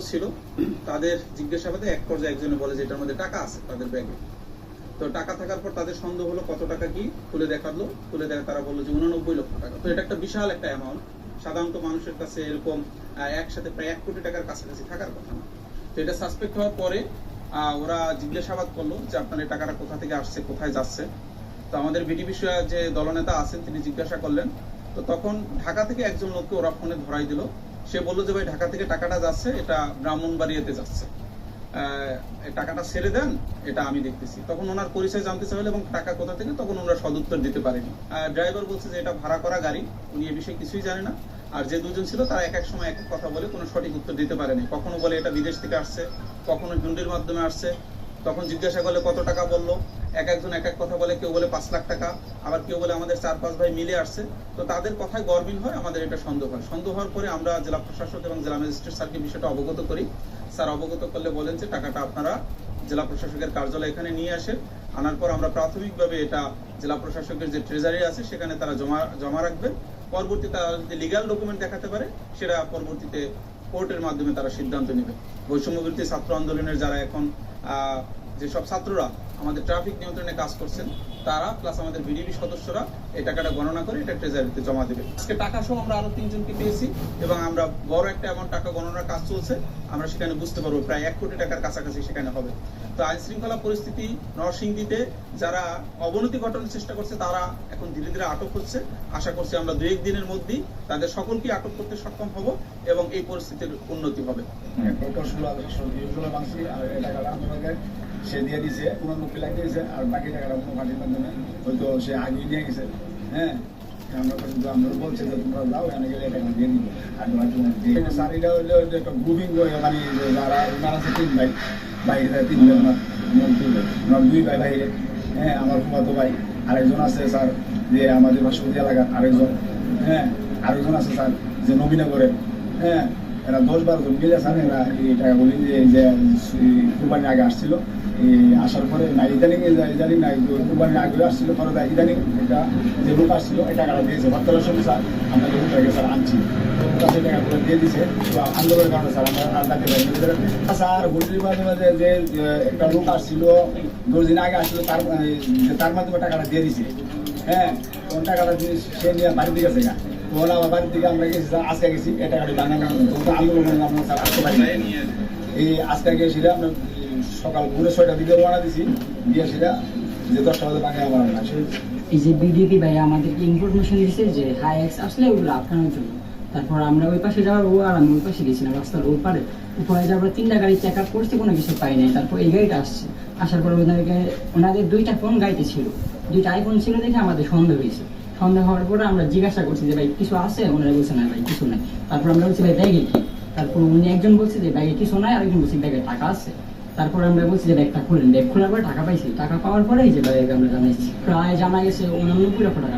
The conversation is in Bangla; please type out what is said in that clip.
ছিল, তাদের জিজ্ঞাসাবাদে এক পর্যায়ে একজনে বলে যে এটার মধ্যে টাকা আছে তাদের ব্যাগে। তো টাকা থাকার পর তাদের সন্দেহ হলো কত টাকা কি, খুলে দেখালো, খুলে দেখা তারা বললো যে 89 লক্ষ টাকা। তো এটা একটা বিশাল একটা অ্যামাউন্ট, সাধারণত মানুষের কাছে এরকম একসাথে প্রায় 1 কোটি টাকার কাছাকাছি থাকার কথা না। তো এটা সাসপেক্ট হওয়ার পরে ওরা জিজ্ঞাসাবাদ করলো যে আপনার এই টাকাটা কোথা থেকে আসছে, কোথায় যাচ্ছে। তো আমাদের বিটিপি যে দলনেতা আছেন তিনি জিজ্ঞাসা করলেন। তো তখন ঢাকা থেকে একজন লোককে ওরা ফোনে ধরাই দিল। সে বললো যে ভাই ঢাকা থেকে টাকাটা যাচ্ছে, এটা ব্রাহ্মণবাড়িয়াতে যাচ্ছে, টাকাটা ছেড়ে দেন, এটা আমি দেখতেছি। তখন ওনার পরিচয় জানতে চাইলে এবং টাকা কোথা থেকে, তখন ওনারা সদুত্তর দিতে পারেনি। ড্রাইভার বলছে যে এটা ভাড়া করা গাড়ি, উনি এ বিষয়ে কিছুই জানে না। আর যে দুজন ছিল তারা এক এক সময় এক এক কথা বলে কোনো সঠিক উত্তর দিতে পারেনি। কখনো বলে এটা বিদেশ থেকে আসছে, কখনো হুন্ডির মাধ্যমে আসছে। তখন জিজ্ঞাসা করলে কত টাকা বললো, একজন এক এক কথা বলে, কেউ বলে 5 লাখ টাকা, আবার কেউ বলে আমাদের 4-5 ভাই মিলে আসছে। তো তাদের কথায় গরমিল হয়, আমাদের এটা সন্দেহ হয়। সন্দেহ হওয়ার পরে আমরা জেলা প্রশাসক এবং জেলা ম্যাজিস্ট্রেট স্যারকে বিষয়টা অবগত করি। স্যার অবগত করলে বলেন যে টাকাটা আপনারা জেলা প্রশাসকের কার্যালয় এখানে নিয়ে আসেন। আনার পর আমরা প্রাথমিকভাবে এটা জেলা প্রশাসকের যে ট্রেজারি আছে সেখানে তারা জমা রাখবেন। পরবর্তীতে তারা যদি লিগাল ডকুমেন্ট দেখাতে পারে, সেটা পরবর্তীতে কোর্টের মাধ্যমে তারা সিদ্ধান্ত নেবে। বৈষম্যবিরোধী ছাত্র আন্দোলনের যারা এখন যেসব ছাত্ররা আমাদের ট্রাফিক নিয়ন্ত্রণে কাজ করছেন, তারা প্লাস আমাদের বিডিবি সদস্যরা এই টাকাটা গণনা করে এটা ট্রেজারিতে জমা দেবে। আজকে টাকা সহ আমরা আরো 3 জনকে পেয়েছি এবং আমরা বড় একটা অ্যামাউন্ট টাকা গণনার কাজ চলছে। আমরা সেখানে বুঝতে পারবো প্রায় 1 কোটি টাকার কাছাকাছি সেখানে হবে। তো আইন শৃঙ্খলা পরিস্থিতি নরসিংদীতে যারা অবনতি ঘটানোর চেষ্টা করছে তারা এখন ধীরে ধীরে আটক হচ্ছে। আশা করছি আমরা 2-1 দিনের মধ্যেই তাদের সকলকে আটক করতে সক্ষম হব এবং এই পরিস্থিতির উন্নতি হবে। সে দিয়ে দিছে 89 লাখ দিয়েছে, আর বাকি টাকাটা কোনো পার্টির মাধ্যমে হয়তো সে আগে নিয়ে গেছে। হ্যাঁ, আমরা বলছে যে তোমরা যাও, এনে গেলে টাকা দিয়ে দিবে। আর স্যার এটা হইলে একটা গ্রুপিং মানে যারা আছে 3 ভাই, বাইরে 3 জন, আমার 2 ভাই বাইরে। হ্যাঁ, আমার ফুফাতো ভাই আরেকজন আছে স্যার যে আমাদের বাসন্তী এলাকার আরেকজন। হ্যাঁ, আরেকজন আছে স্যার যে নবীনগরের। হ্যাঁ, এরা 10-12 জন মিলে স্যার এরা এই টাকাগুলি যে কুরবানির আগে আসছিল, আসার পরে না ইদানিং নাই, কুরবানির আগে আসছিল, পরে ইদানিং এটা যে লোক আসছিল এই টাকাটা দিয়েছে। বর্তমানের সঙ্গে স্যার আমরা লোকটাকে স্যার আনছি, সেই টাকাগুলো দিয়ে দিছে। তো আন্দোলনের কারণে স্যার আমরা আর ডাকতে পারি স্যার। হুন্ডির মাধ্যমে যে একটা লোক আসছিল 2 দিন আগে আসছিল, তার মাধ্যমে টাকাটা দিয়ে দিছে। হ্যাঁ, কোন টাকাটা সে নিয়ে বাড়িতে গেছে না, তখন আমার বাড়ির থেকে আমরা গেছি স্যার, আজকে গেছি এই টাকাটা বানানো আন্দোলনের আমরা স্যার আসতে পারি। এই আজকে গিয়েছিল আমরা সকাল ভোরে 6টার দিকে রওনা দিছি, দিয়ে সেটা যে 10টা বাজে বাঙে আমার এই যে বিডিপি ভাই আমাদেরকে ইনফরমেশন দিচ্ছে যে হাই এক্স আসলে ওগুলো আপনার জন্য। তারপর আমরা ওই পাশে যাওয়ার আর আমি ওই পাশে গেছিলাম, রাস্তার ওই পারে উপরে যাওয়ার 3টা গাড়ি চেক আপ করছি, কোনো কিছু পাই নাই। তারপর এই গাড়িটা আসছে, আসার পর ওনাদের 2টা ফোন গাড়িতে ছিল, 2টা আইফোন ছিল দেখে আমাদের সন্দেহ হয়েছে। সন্দেহ হওয়ার পরে আমরা জিজ্ঞাসা করছি যে ভাই কিছু আছে, ওনারা বলছে না ভাই কিছু নাই। তারপর আমরা বলছি ভাই ব্যাগে কি, তারপর উনি একজন বলছে যে ব্যাগে কিছু নাই, আরেকজন বলছে ব্যাগে টাকা আছে। তারপর আমরা বলছি যে ব্যাগটা খুলেন, ব্যাগ খোলার পরে টাকা পাইছি, টাকা পাওয়ার পরে এই যে ব্যাগ আমরা জানাইছি প্রায় জানা গেছে 89 লক্ষ টাকা।